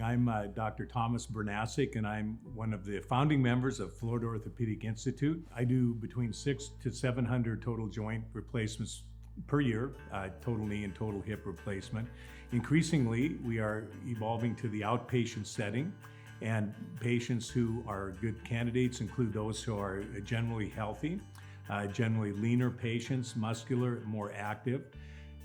I'm Dr. Thomas Bernasek, and I'm one of the founding members of Florida Orthopaedic Institute. I do between 600 to 700 total joint replacements per year, total knee and total hip replacement. Increasingly, we are evolving to the outpatient setting, and patients who are good candidates include those who are generally healthy, generally leaner patients, muscular, more active.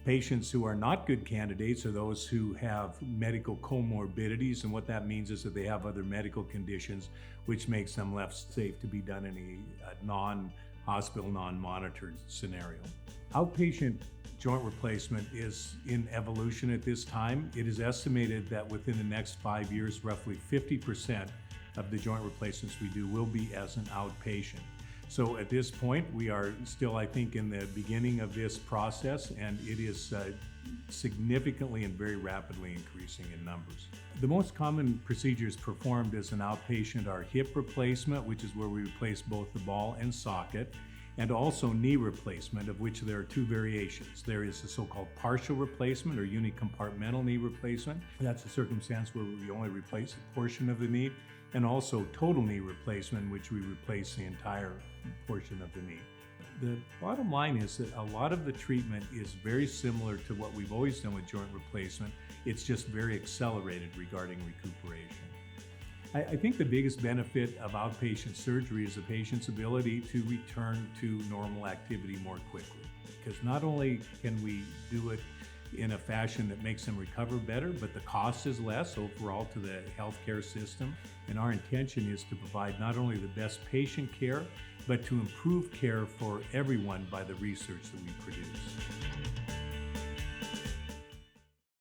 Patients who are not good candidates are those who have medical comorbidities, and what that means is that they have other medical conditions which makes them less safe to be done in a non-hospital, non-monitored scenario. Outpatient joint replacement is in evolution at this time. It is estimated that within the next 5 years, roughly 50% of the joint replacements we do will be as an outpatient. So at this point, we are still, I think, in the beginning of this process, and it is significantly and very rapidly increasing in numbers. The most common procedures performed as an outpatient are hip replacement, which is where we replace both the ball and socket, and also knee replacement, of which there are two variations. There is the so-called partial replacement or unicompartmental knee replacement. That's a circumstance where we only replace a portion of the knee, and also total knee replacement, which we replace the entire portion of the knee. The bottom line is that a lot of the treatment is very similar to what we've always done with joint replacement. It's just very accelerated regarding recuperation. I think the biggest benefit of outpatient surgery is the patient's ability to return to normal activity more quickly. Because not only can we do it in a fashion that makes them recover better, but the cost is less overall to the healthcare system. And our intention is to provide not only the best patient care, but to improve care for everyone by the research that we produce.